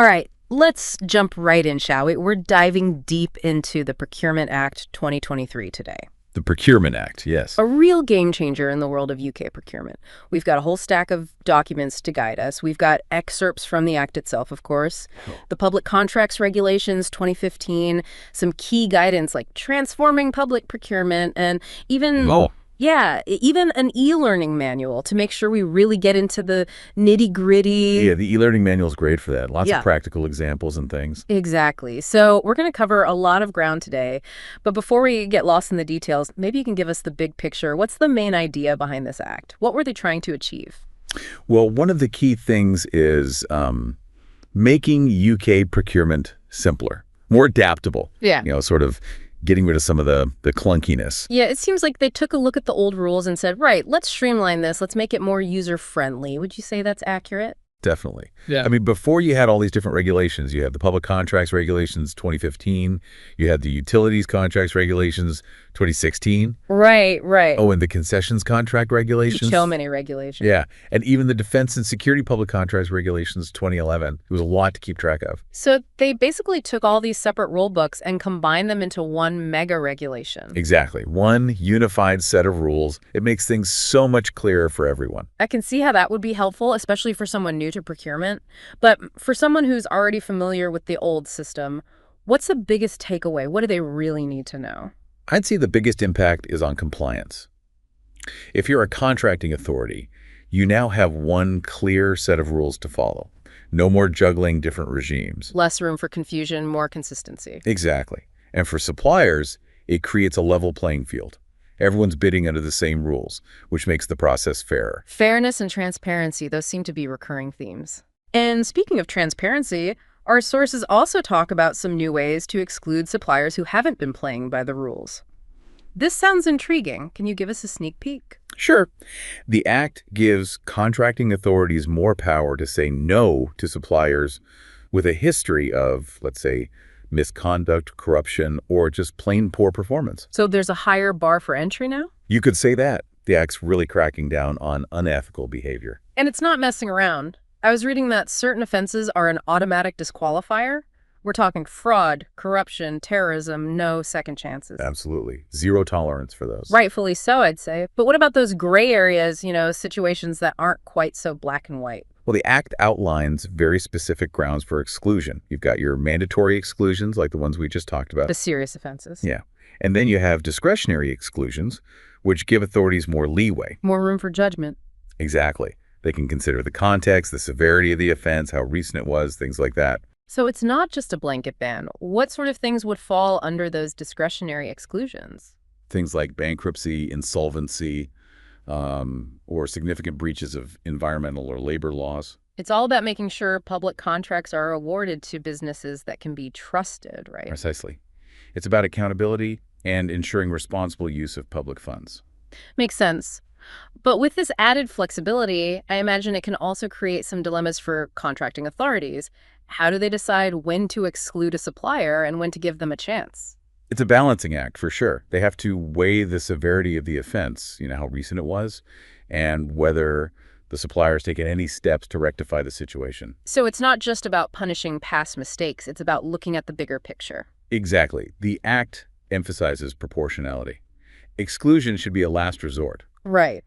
All right, let's jump right in, shall we? We're diving deep into the Procurement Act 2023 today. The Procurement Act, yes. A real game changer in the world of UK procurement. We've got a whole stack of documents to guide us. We've got excerpts from the Act itself, of course, the Public Contracts Regulations 2015, some key guidance like transforming public procurement, and even... Oh, even an e-learning manual to make sure we really get into the nitty-gritty. yeah, the e-learning manual is great for that. Lots Yeah. of practical examples and things. Exactly. So we're going to cover a lot of ground today. But before we get lost in the details, maybe you can give us the big picture. What's the main idea behind this act? What were they trying to achieve? Well, one of the key things is making UK procurement simpler, more adaptable. Yeah. Sort of getting rid of some of the clunkiness. Yeah, it seems like they took a look at the old rules and said, right, let's streamline this. Let's make it more user-friendly. Would you say that's accurate? Definitely. Yeah. I mean, before you had all these different regulations, you had the Public Contracts Regulations 2015, you had the Utilities Contracts Regulations 2016. Right. Oh, and the Concessions Contract Regulations. So many regulations. Yeah, and even the Defense and Security Public Contracts Regulations 2011. It was a lot to keep track of. So they basically took all these separate rule books and combined them into one mega regulation. Exactly. One unified set of rules. It makes things so much clearer for everyone. I can see how that would be helpful, especially for someone new to procurement. But for someone who's already familiar with the old system, what's the biggest takeaway? What do they really need to know? I'd say the biggest impact is on compliance. If you're a contracting authority, you now have one clear set of rules to follow. No more juggling different regimes. Less room for confusion, more consistency. Exactly. And for suppliers, it creates a level playing field. Everyone's bidding under the same rules, which makes the process fairer. Fairness and transparency, those seem to be recurring themes. And speaking of transparency, our sources also talk about some new ways to exclude suppliers who haven't been playing by the rules. This sounds intriguing. Can you give us a sneak peek? Sure. The Act gives contracting authorities more power to say no to suppliers with a history of, let's say, misconduct, corruption, or just plain poor performance. So there's a higher bar for entry now? You could say that. The Act's really cracking down on unethical behavior. And it's not messing around. I was reading that certain offenses are an automatic disqualifier. We're talking fraud, corruption, terrorism, no second chances. Absolutely. Zero tolerance for those. Rightfully so, I'd say. But what about those gray areas, situations that aren't quite so black and white? Well, the Act outlines very specific grounds for exclusion. You've got your mandatory exclusions, like the ones we just talked about. The serious offenses. Yeah. And then you have discretionary exclusions, which give authorities more leeway. More room for judgment. Exactly. They can consider the context, the severity of the offense, how recent it was, things like that. So it's not just a blanket ban. What sort of things would fall under those discretionary exclusions? Things like bankruptcy, insolvency, or significant breaches of environmental or labor laws. It's all about making sure public contracts are awarded to businesses that can be trusted, right? Precisely. It's about accountability and ensuring responsible use of public funds. Makes sense. But with this added flexibility, I imagine it can also create some dilemmas for contracting authorities. How do they decide when to exclude a supplier and when to give them a chance? It's a balancing act, for sure. They have to weigh the severity of the offense, how recent it was, and whether the supplier's taken any steps to rectify the situation. So it's not just about punishing past mistakes. It's about looking at the bigger picture. Exactly. The Act emphasizes proportionality. Exclusion should be a last resort. Right.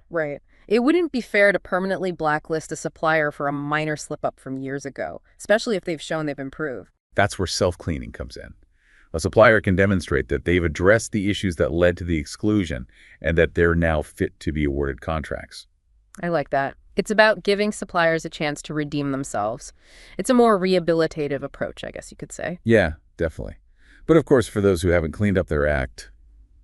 It wouldn't be fair to permanently blacklist a supplier for a minor slip-up from years ago, especially if they've shown they've improved. That's where self-cleaning comes in. A supplier can demonstrate that they've addressed the issues that led to the exclusion and that they're now fit to be awarded contracts. I like that. It's about giving suppliers a chance to redeem themselves. It's a more rehabilitative approach, I guess you could say. Yeah, definitely. But of course, for those who haven't cleaned up their act,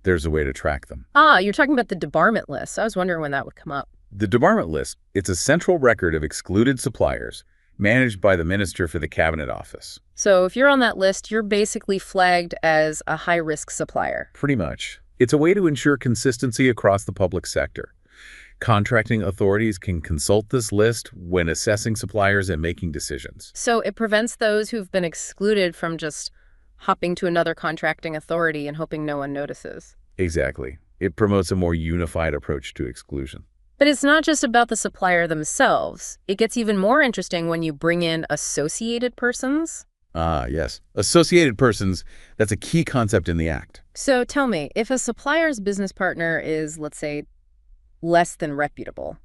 there's a way to track them. You're talking about the debarment list. I was wondering when that would come up. The debarment list, it's a central record of excluded suppliers managed by the Minister for the Cabinet Office. So if you're on that list, you're basically flagged as a high-risk supplier. Pretty much. It's a way to ensure consistency across the public sector. Contracting authorities can consult this list when assessing suppliers and making decisions. So it prevents those who've been excluded from just hopping to another contracting authority and hoping no one notices. Exactly. It promotes a more unified approach to exclusion. But it's not just about the supplier themselves. It gets even more interesting when you bring in associated persons. Ah, yes. Associated persons, that's a key concept in the Act. So tell me, if a supplier's business partner is, let's say, less than reputable,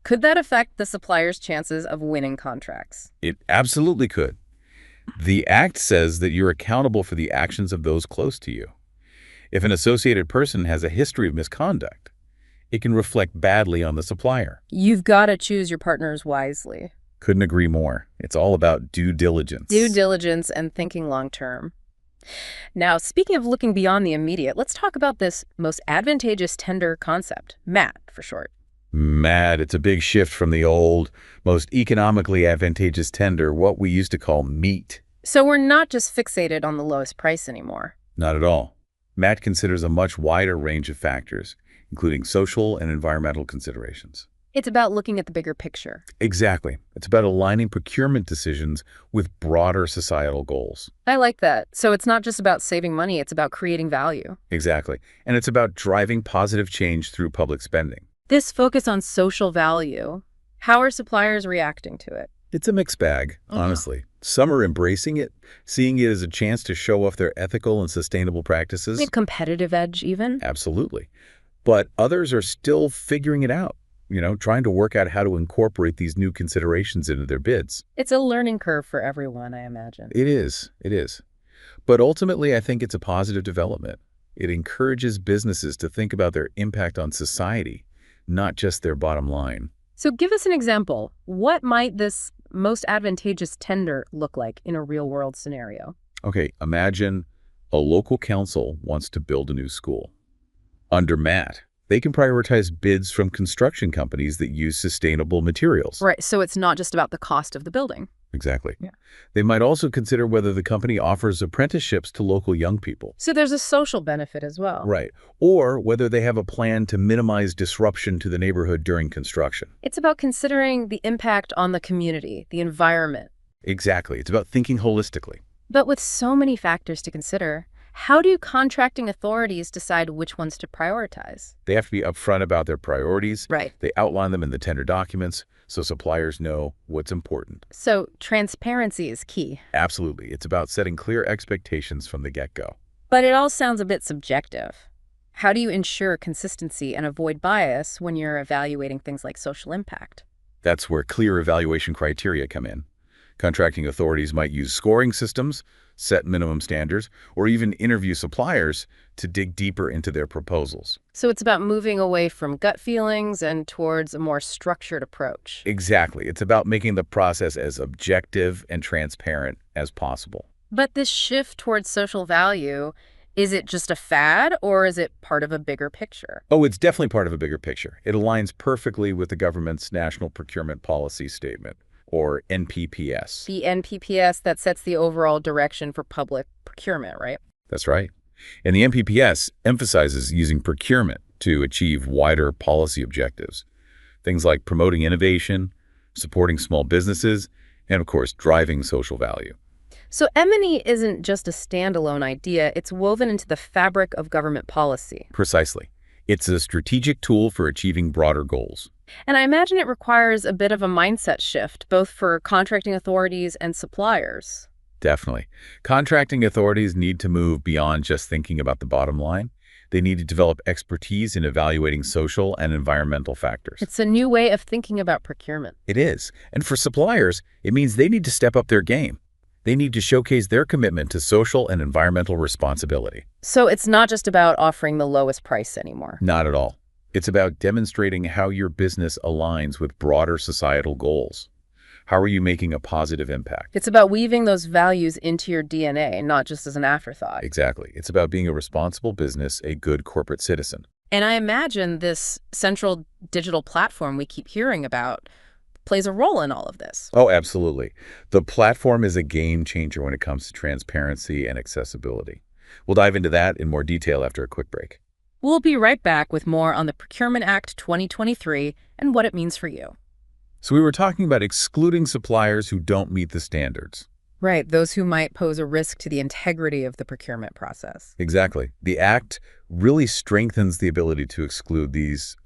could that affect the supplier's chances of winning contracts? It absolutely could. The Act says that you're accountable for the actions of those close to you. If an associated person has a history of misconduct, it can reflect badly on the supplier. You've got to choose your partners wisely. Couldn't agree more. It's all about due diligence. Due diligence and thinking long term. Now, speaking of looking beyond the immediate, let's talk about this most advantageous tender concept, MAT for short. MAD, it's a big shift from the old, most economically advantageous tender, what we used to call MEAT. So we're not just fixated on the lowest price anymore. Not at all. MAT considers a much wider range of factors, including social and environmental considerations. It's about looking at the bigger picture. Exactly. It's about aligning procurement decisions with broader societal goals. I like that. So it's not just about saving money, it's about creating value. Exactly. And it's about driving positive change through public spending. This focus on social value, how are suppliers reacting to it? It's a mixed bag, honestly. Some are embracing it, seeing it as a chance to show off their ethical and sustainable practices. Maybe competitive edge even? Absolutely. But others are still figuring it out, trying to work out how to incorporate these new considerations into their bids. It's a learning curve for everyone, I imagine. It is. It is. But ultimately, I think it's a positive development. It encourages businesses to think about their impact on society, not just their bottom line. So give us an example. What might this most advantageous tender look like in a real-world scenario? Okay, imagine a local council wants to build a new school. Under MAT, they can prioritize bids from construction companies that use sustainable materials. Right, so it's not just about the cost of the building. Exactly. Yeah. They might also consider whether the company offers apprenticeships to local young people. So there's a social benefit as well. Right. Or whether they have a plan to minimize disruption to the neighborhood during construction. It's about considering the impact on the community, the environment. Exactly. It's about thinking holistically. But with so many factors to consider, how do contracting authorities decide which ones to prioritize? They have to be upfront about their priorities. Right. They outline them in the tender documents so suppliers know what's important. So transparency is key. Absolutely. It's about setting clear expectations from the get-go. But it all sounds a bit subjective. How do you ensure consistency and avoid bias when you're evaluating things like social impact? That's where clear evaluation criteria come in. Contracting authorities might use scoring systems, set minimum standards, or even interview suppliers to dig deeper into their proposals. So it's about moving away from gut feelings and towards a more structured approach. Exactly. It's about making the process as objective and transparent as possible. But this shift towards social value, is it just a fad or is it part of a bigger picture? Oh, it's definitely part of a bigger picture. It aligns perfectly with the government's National Procurement Policy Statement, or NPPS. The NPPS that sets the overall direction for public procurement, right? That's right. And the NPPS emphasizes using procurement to achieve wider policy objectives. Things like promoting innovation, supporting small businesses, and of course, driving social value. So M&E isn't just a standalone idea, it's woven into the fabric of government policy. Precisely. It's a strategic tool for achieving broader goals. And I imagine it requires a bit of a mindset shift, both for contracting authorities and suppliers. Definitely. Contracting authorities need to move beyond just thinking about the bottom line. They need to develop expertise in evaluating social and environmental factors. It's a new way of thinking about procurement. It is. And for suppliers, it means they need to step up their game. They need to showcase their commitment to social and environmental responsibility. So it's not just about offering the lowest price anymore. Not at all. It's about demonstrating how your business aligns with broader societal goals. How are you making a positive impact? It's about weaving those values into your DNA, not just as an afterthought. Exactly. It's about being a responsible business, a good corporate citizen. And I imagine this central digital platform we keep hearing about plays a role in all of this. Oh, absolutely. The platform is a game changer when it comes to transparency and accessibility. We'll dive into that in more detail after a quick break. We'll be right back with more on the Procurement Act 2023 and what it means for you. So we were talking about excluding suppliers who don't meet the standards. Right, those who might pose a risk to the integrity of the procurement process. Exactly. The Act really strengthens the ability to exclude these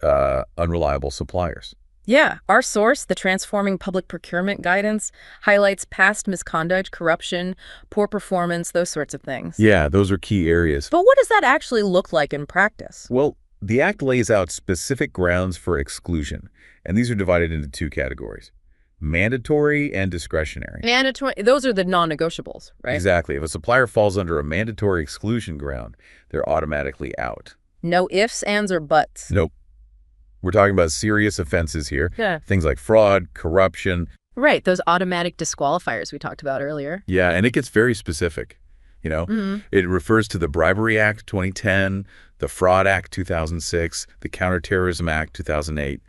unreliable suppliers. Yeah, our source, the Transforming Public Procurement Guidance, highlights past misconduct, corruption, poor performance, those sorts of things. Yeah, those are key areas. But what does that actually look like in practice? Well, the Act lays out specific grounds for exclusion, and these are divided into two categories: mandatory and discretionary. Mandatory, those are the non-negotiables, right? Exactly. If a supplier falls under a mandatory exclusion ground, they're automatically out. No ifs, ands, or buts. Nope. We're talking about serious offenses here. Yeah. Things like fraud, corruption. Right, those automatic disqualifiers we talked about earlier. Yeah, and it gets very specific. It refers to the Bribery Act 2010, the Fraud Act 2006, the Counterterrorism Act 2008.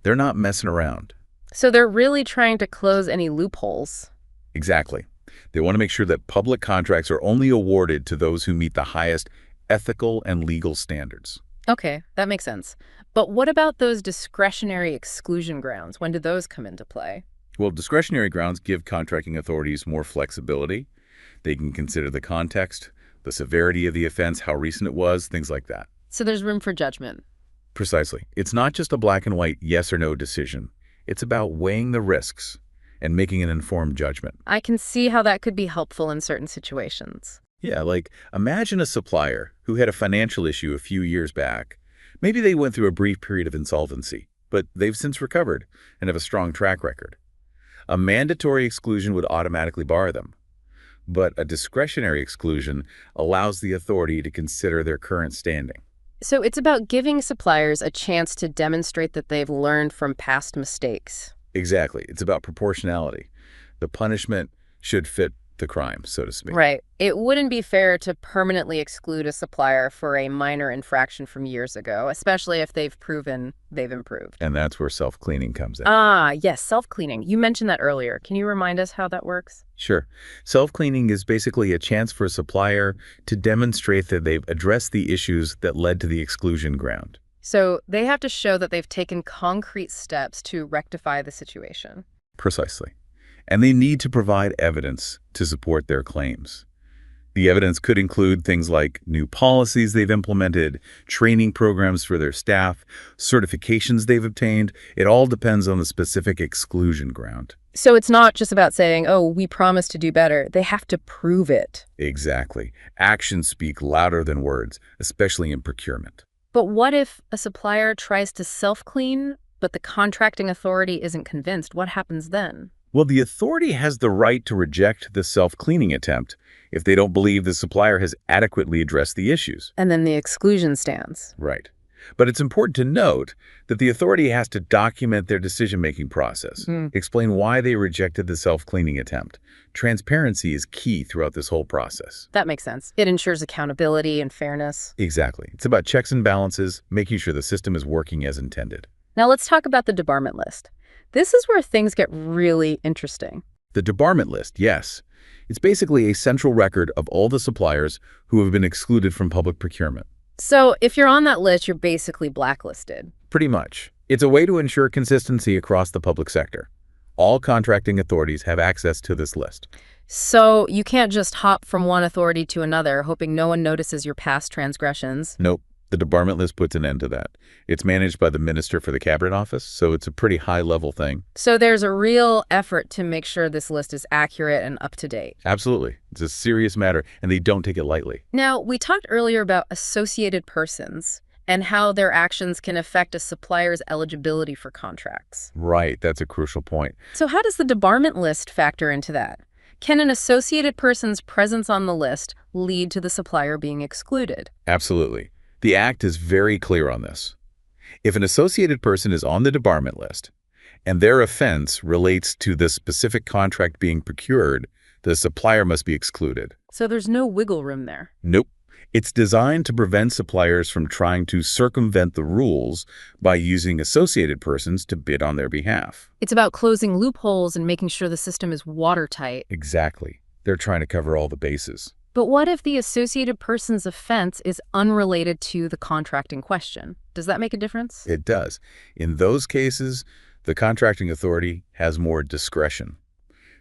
They're not messing around. So they're really trying to close any loopholes. Exactly. They want to make sure that public contracts are only awarded to those who meet the highest ethical and legal standards. Okay, that makes sense. But what about those discretionary exclusion grounds? When do those come into play? Well, discretionary grounds give contracting authorities more flexibility. They can consider the context, the severity of the offense, how recent it was, things like that. So there's room for judgment. Precisely. It's not just a black and white yes or no decision. It's about weighing the risks and making an informed judgment. I can see how that could be helpful in certain situations. Yeah, like imagine a supplier who had a financial issue a few years back. Maybe they went through a brief period of insolvency, but they've since recovered and have a strong track record. A mandatory exclusion would automatically bar them, but a discretionary exclusion allows the authority to consider their current standing. So it's about giving suppliers a chance to demonstrate that they've learned from past mistakes. Exactly. It's about proportionality. The punishment should fit the crime, so to speak. Right. It wouldn't be fair to permanently exclude a supplier for a minor infraction from years ago, especially if they've proven they've improved. And that's where self-cleaning comes in. Ah, yes, self-cleaning. You mentioned that earlier. Can you remind us how that works? Sure. Self-cleaning is basically a chance for a supplier to demonstrate that they've addressed the issues that led to the exclusion ground. So they have to show that they've taken concrete steps to rectify the situation. Precisely. And they need to provide evidence to support their claims. The evidence could include things like new policies they've implemented, training programs for their staff, certifications they've obtained. It all depends on the specific exclusion ground. So it's not just about saying, oh, we promise to do better. They have to prove it. Exactly. Actions speak louder than words, especially in procurement. But what if a supplier tries to self-clean, but the contracting authority isn't convinced? What happens then? Well, the authority has the right to reject the self-cleaning attempt if they don't believe the supplier has adequately addressed the issues. And then the exclusion stands. Right. But it's important to note that the authority has to document their decision-making process, explain why they rejected the self-cleaning attempt. Transparency is key throughout this whole process. That makes sense. It ensures accountability and fairness. Exactly. It's about checks and balances, making sure the system is working as intended. Now let's talk about the debarment list. This is where things get really interesting. The debarment list, yes. It's basically a central record of all the suppliers who have been excluded from public procurement. So if you're on that list, you're basically blacklisted. Pretty much. It's a way to ensure consistency across the public sector. All contracting authorities have access to this list. So you can't just hop from one authority to another, hoping no one notices your past transgressions. Nope. The debarment list puts an end to that. It's managed by the Minister for the Cabinet Office, so it's a pretty high-level thing. So there's a real effort to make sure this list is accurate and up to date. Absolutely. It's a serious matter, and they don't take it lightly. Now, we talked earlier about associated persons and how their actions can affect a supplier's eligibility for contracts. Right. That's a crucial point. So how does the debarment list factor into that? Can an associated person's presence on the list lead to the supplier being excluded? Absolutely. The Act is very clear on this. If an associated person is on the debarment list and their offense relates to the specific contract being procured, the supplier must be excluded. So there's no wiggle room there. Nope. It's designed to prevent suppliers from trying to circumvent the rules by using associated persons to bid on their behalf. It's about closing loopholes and making sure the system is watertight. Exactly. They're trying to cover all the bases. But what if the associated person's offense is unrelated to the contract in question? Does that make a difference? It does. In those cases, the contracting authority has more discretion.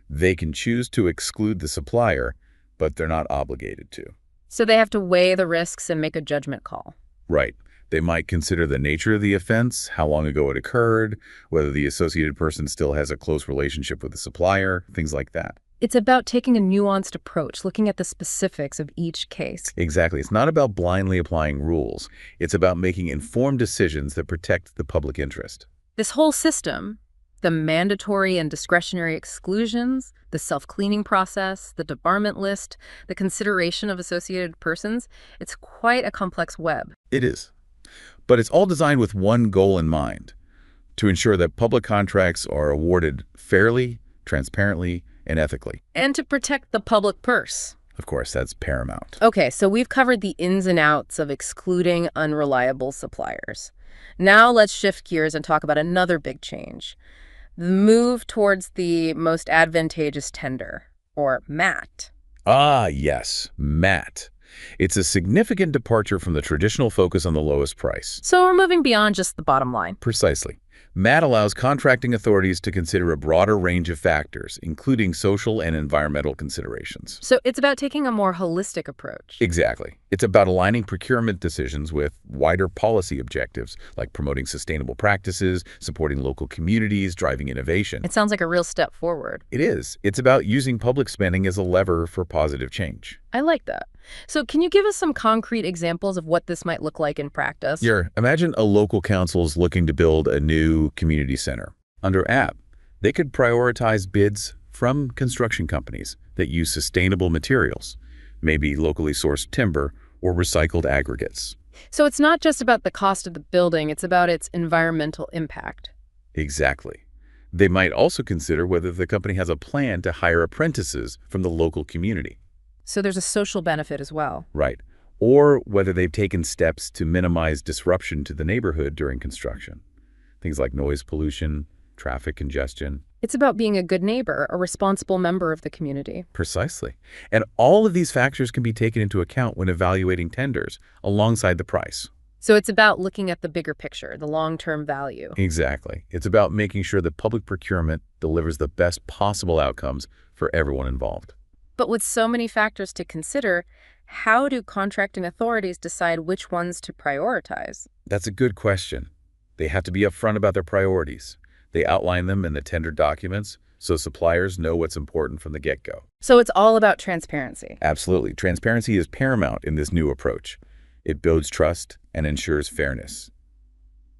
They can choose to exclude the supplier, but they're not obligated to. So they have to weigh the risks and make a judgment call. Right. They might consider the nature of the offense, how long ago it occurred, whether the associated person still has a close relationship with the supplier, things like that. It's about taking a nuanced approach, looking at the specifics of each case. Exactly. It's not about blindly applying rules. It's about making informed decisions that protect the public interest. This whole system, the mandatory and discretionary exclusions, the self-cleaning process, the debarment list, the consideration of associated persons, it's quite a complex web. It is. But it's all designed with one goal in mind, to ensure that public contracts are awarded fairly, transparently, and ethically. And to protect the public purse. Of course, that's paramount. Okay, so we've covered the ins and outs of excluding unreliable suppliers. Now let's shift gears and talk about another big change. The move towards the most advantageous tender, or MAT. Ah, yes, MAT. It's a significant departure from the traditional focus on the lowest price. So we're moving beyond just the bottom line. Precisely. MAT allows contracting authorities to consider a broader range of factors, including social and environmental considerations. So it's about taking a more holistic approach. Exactly. It's about aligning procurement decisions with wider policy objectives, like promoting sustainable practices, supporting local communities, driving innovation. It sounds like a real step forward. It is. It's about using public spending as a lever for positive change. I like that. So can you give us some concrete examples of what this might look like in practice? Here, imagine a local council's looking to build a new community center. Under app, they could prioritize bids from construction companies that use sustainable materials, maybe locally sourced timber or recycled aggregates. So it's not just about the cost of the building, it's about its environmental impact. Exactly. They might also consider whether the company has a plan to hire apprentices from the local community. So there's a social benefit as well. Right. Or whether they've taken steps to minimize disruption to the neighborhood during construction. Things like noise pollution, traffic congestion. It's about being a good neighbor, a responsible member of the community. Precisely. And all of these factors can be taken into account when evaluating tenders alongside the price. So it's about looking at the bigger picture, the long-term value. Exactly. It's about making sure that public procurement delivers the best possible outcomes for everyone involved. But with so many factors to consider, how do contracting authorities decide which ones to prioritize? That's a good question. They have to be upfront about their priorities. They outline them in the tender documents so suppliers know what's important from the get-go. So it's all about transparency. Absolutely. Transparency is paramount in this new approach. It builds trust and ensures fairness.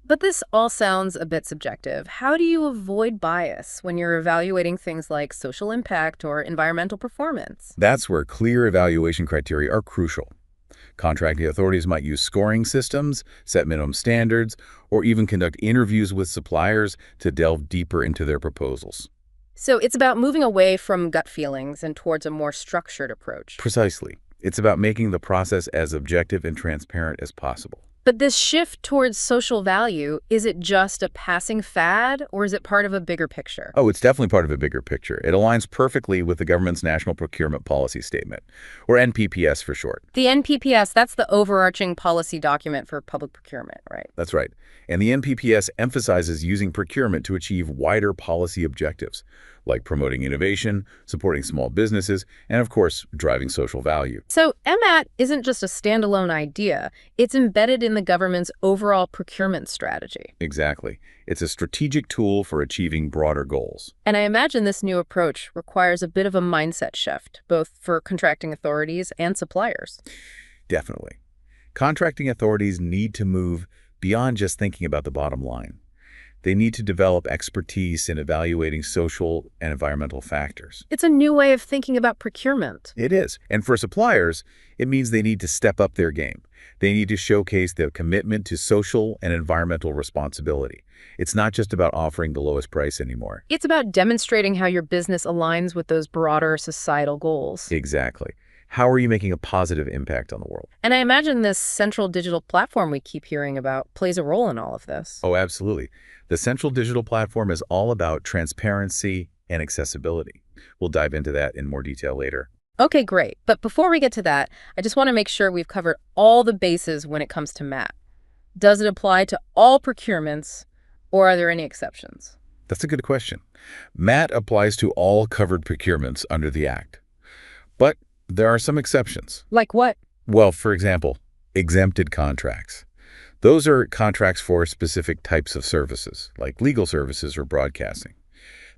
But this all sounds a bit subjective. How do you avoid bias when you're evaluating things like social impact or environmental performance? That's where clear evaluation criteria are crucial. Contracting authorities might use scoring systems, set minimum standards, or even conduct interviews with suppliers to delve deeper into their proposals. So it's about moving away from gut feelings and towards a more structured approach. Precisely. It's about making the process as objective and transparent as possible. But this shift towards social value, is it just a passing fad, or is it part of a bigger picture? Oh, it's definitely part of a bigger picture. It aligns perfectly with the government's National Procurement Policy Statement, or NPPS for short. The NPPS, that's the overarching policy document for public procurement, right? That's right. And the NPPS emphasizes using procurement to achieve wider policy objectives, like promoting innovation, supporting small businesses, and of course, driving social value. So MAT isn't just a standalone idea. It's embedded in the government's overall procurement strategy. Exactly. It's a strategic tool for achieving broader goals. And I imagine this new approach requires a bit of a mindset shift, both for contracting authorities and suppliers. Definitely. Contracting authorities need to move beyond just thinking about the bottom line. They need to develop expertise in evaluating social and environmental factors. It's a new way of thinking about procurement. It is. And for suppliers, it means they need to step up their game. They need to showcase their commitment to social and environmental responsibility. It's not just about offering the lowest price anymore. It's about demonstrating how your business aligns with those broader societal goals. Exactly. How are you making a positive impact on the world? And I imagine this central digital platform we keep hearing about plays a role in all of this. Oh, absolutely. The central digital platform is all about transparency and accessibility. We'll dive into that in more detail later. Okay, great. But before we get to that, I just want to make sure we've covered all the bases when it comes to MAT. Does it apply to all procurements, or are there any exceptions? That's a good question. MAT applies to all covered procurements under the Act. But there are some exceptions. Like what? Well, for example, exempted contracts. Those are contracts for specific types of services, like legal services or broadcasting.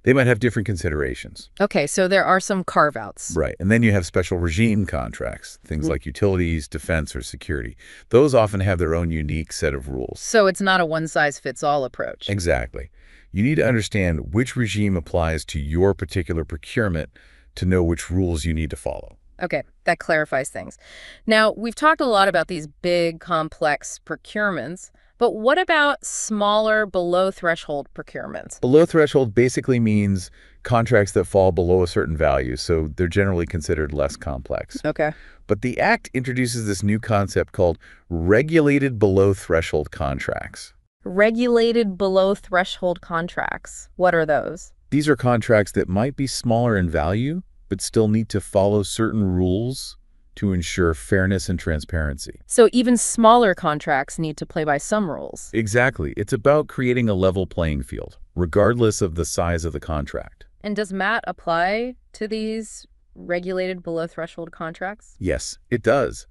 They might have different considerations. Okay, so there are some carve-outs. Right. And then you have special regime contracts, things like utilities, defense, or security. Those often have their own unique set of rules. So it's not a one-size-fits-all approach. Exactly. You need to understand which regime applies to your particular procurement to know which rules you need to follow. Okay, that clarifies things. Now, we've talked a lot about these big, complex procurements, but what about smaller, below-threshold procurements? Below threshold basically means contracts that fall below a certain value, so they're generally considered less complex. Okay. But the Act introduces this new concept called regulated below-threshold contracts. Regulated below-threshold contracts. What are those? These are contracts that might be smaller in value, but still need to follow certain rules to ensure fairness and transparency. So even smaller contracts need to play by some rules. Exactly. It's about creating a level playing field, regardless of the size of the contract. And does MAT apply to these regulated below-threshold contracts? Yes, it does.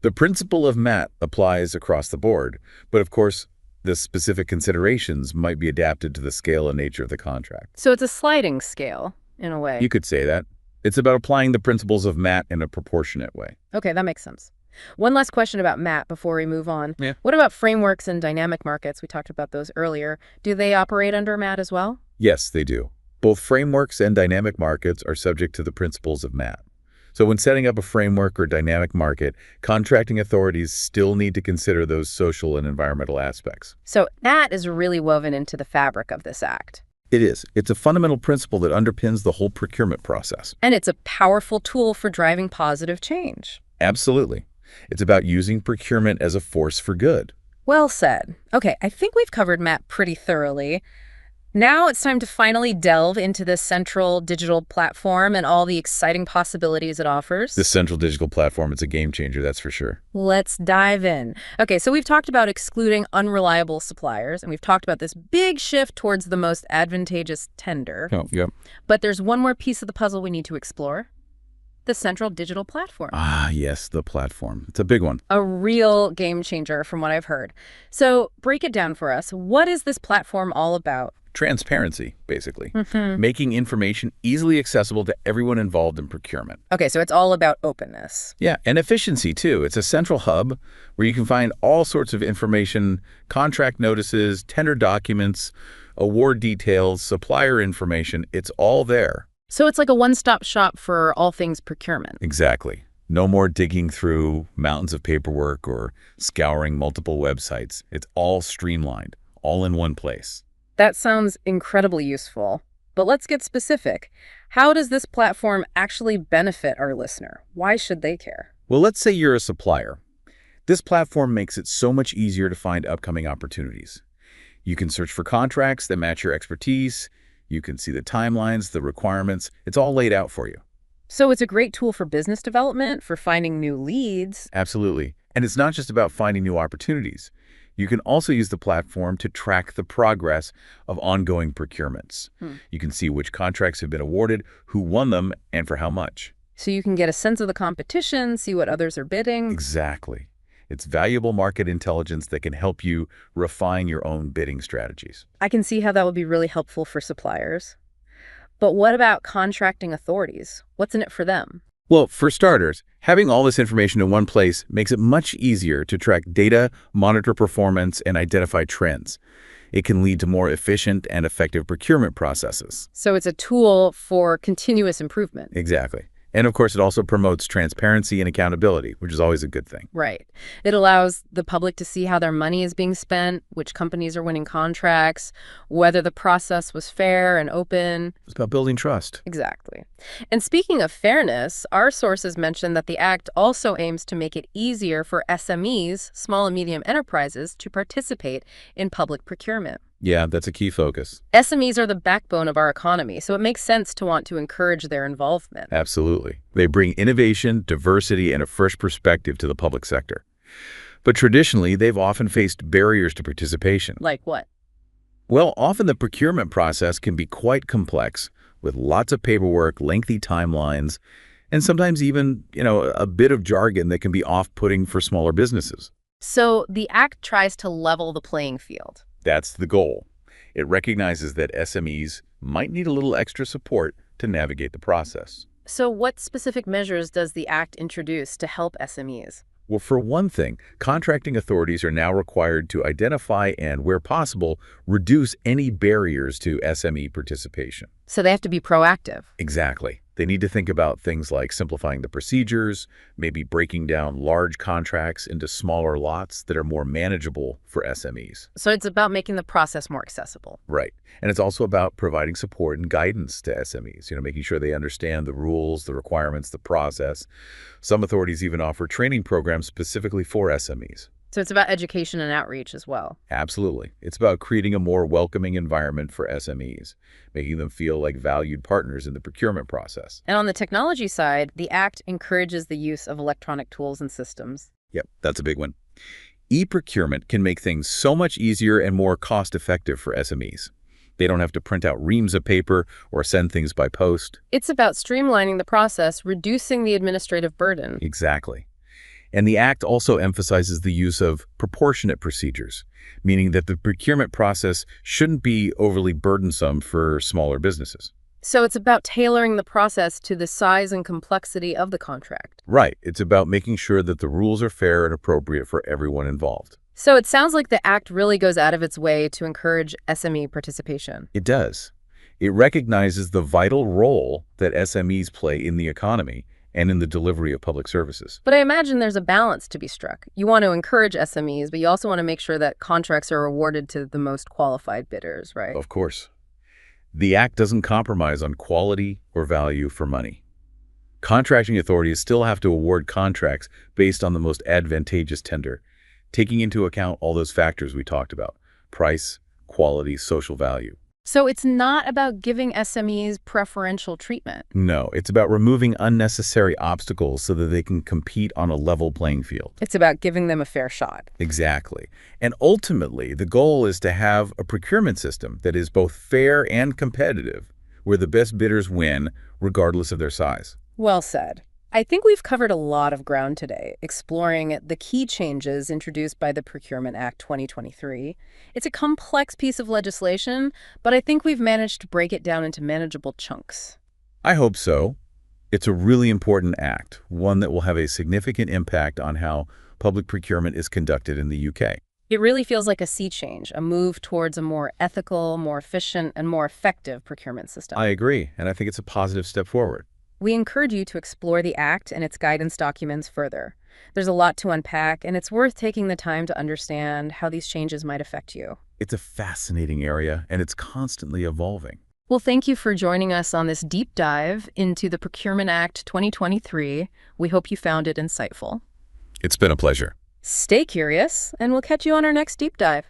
The principle of MAT applies across the board, but of course, the specific considerations might be adapted to the scale and nature of the contract. So it's a sliding scale, in a way. You could say that. It's about applying the principles of MAT in a proportionate way. Okay, that makes sense. One last question about MAT before we move on. Yeah. What about frameworks and dynamic markets? We talked about those earlier. Do they operate under MAT as well? Yes, they do. Both frameworks and dynamic markets are subject to the principles of MAT. So when setting up a framework or dynamic market, contracting authorities still need to consider those social and environmental aspects. So MAT is really woven into the fabric of this act. It is. It's a fundamental principle that underpins the whole procurement process. And it's a powerful tool for driving positive change. Absolutely. It's about using procurement as a force for good. Well said. Okay, I think we've covered MAT pretty thoroughly. Now it's time to finally delve into the central digital platform and all the exciting possibilities it offers. This central digital platform, it's a game changer, that's for sure. Let's dive in. Okay, so we've talked about excluding unreliable suppliers, and we've talked about this big shift towards the most advantageous tender. Oh, yep. But there's one more piece of the puzzle we need to explore. The central digital platform. Ah, yes, the platform. It's a big one. A real game changer from what I've heard. So break it down for us. What is this platform all about? Transparency, basically. Making information easily accessible to everyone involved in procurement. Okay, so it's all about openness. Yeah, and efficiency, too. It's a central hub where you can find all sorts of information, contract notices, tender documents, award details, supplier information. It's all there. So it's like a one-stop shop for all things procurement. Exactly. No more digging through mountains of paperwork or scouring multiple websites. It's all streamlined, all in one place. That sounds incredibly useful. But let's get specific. How does this platform actually benefit our listener? Why should they care? Well, let's say you're a supplier. This platform makes it so much easier to find upcoming opportunities. You can search for contracts that match your expertise. You can see the timelines, the requirements. It's all laid out for you. So it's a great tool for business development, for finding new leads. Absolutely. And it's not just about finding new opportunities. You can also use the platform to track the progress of ongoing procurements. You can see which contracts have been awarded, who won them, and for how much. So you can get a sense of the competition, see what others are bidding. Exactly. It's valuable market intelligence that can help you refine your own bidding strategies. I can see how that would be really helpful for suppliers. But what about contracting authorities? What's in it for them? Well, for starters, having all this information in one place makes it much easier to track data, monitor performance, and identify trends. It can lead to more efficient and effective procurement processes. So it's a tool for continuous improvement. Exactly. And of course, it also promotes transparency and accountability, which is always a good thing. Right. It allows the public to see how their money is being spent, which companies are winning contracts, whether the process was fair and open. It's about building trust. Exactly. And speaking of fairness, our sources mention that the Act also aims to make it easier for SMEs, small and medium enterprises, to participate in public procurement. Yeah, that's a key focus. SMEs are the backbone of our economy, so it makes sense to want to encourage their involvement. Absolutely. They bring innovation, diversity, and a fresh perspective to the public sector. But traditionally, they've often faced barriers to participation. Like what? Well, often the procurement process can be quite complex, with lots of paperwork, lengthy timelines, and sometimes even, a bit of jargon that can be off-putting for smaller businesses. So the Act tries to level the playing field. That's the goal. It recognizes that SMEs might need a little extra support to navigate the process. So what specific measures does the Act introduce to help SMEs? Well, for one thing, contracting authorities are now required to identify and, where possible, reduce any barriers to SME participation. So they have to be proactive. Exactly. They need to think about things like simplifying the procedures, maybe breaking down large contracts into smaller lots that are more manageable for SMEs. So it's about making the process more accessible. Right. And it's also about providing support and guidance to SMEs, making sure they understand the rules, the requirements, the process. Some authorities even offer training programs specifically for SMEs. So it's about education and outreach as well. Absolutely. It's about creating a more welcoming environment for SMEs, making them feel like valued partners in the procurement process. And on the technology side, the Act encourages the use of electronic tools and systems. Yep, that's a big one. E-procurement can make things so much easier and more cost-effective for SMEs. They don't have to print out reams of paper or send things by post. It's about streamlining the process, reducing the administrative burden. Exactly. And the Act also emphasizes the use of proportionate procedures, meaning that the procurement process shouldn't be overly burdensome for smaller businesses. So it's about tailoring the process to the size and complexity of the contract. Right. It's about making sure that the rules are fair and appropriate for everyone involved. So it sounds like the Act really goes out of its way to encourage SME participation. It does. It recognizes the vital role that SMEs play in the economy and in the delivery of public services. But I imagine there's a balance to be struck. You want to encourage SMEs, but you also want to make sure that contracts are awarded to the most qualified bidders, right? Of course. The Act doesn't compromise on quality or value for money. Contracting authorities still have to award contracts based on the most advantageous tender, taking into account all those factors we talked about: price, quality, social value. So it's not about giving SMEs preferential treatment. No, it's about removing unnecessary obstacles so that they can compete on a level playing field. It's about giving them a fair shot. Exactly. And ultimately, the goal is to have a procurement system that is both fair and competitive, where the best bidders win, regardless of their size. Well said. I think we've covered a lot of ground today, exploring the key changes introduced by the Procurement Act 2023. It's a complex piece of legislation, but I think we've managed to break it down into manageable chunks. I hope so. It's a really important act, one that will have a significant impact on how public procurement is conducted in the UK. It really feels like a sea change, a move towards a more ethical, more efficient, and more effective procurement system. I agree, and I think it's a positive step forward. We encourage you to explore the Act and its guidance documents further. There's a lot to unpack, and it's worth taking the time to understand how these changes might affect you. It's a fascinating area, and it's constantly evolving. Well, thank you for joining us on this deep dive into the Procurement Act 2023. We hope you found it insightful. It's been a pleasure. Stay curious, and we'll catch you on our next deep dive.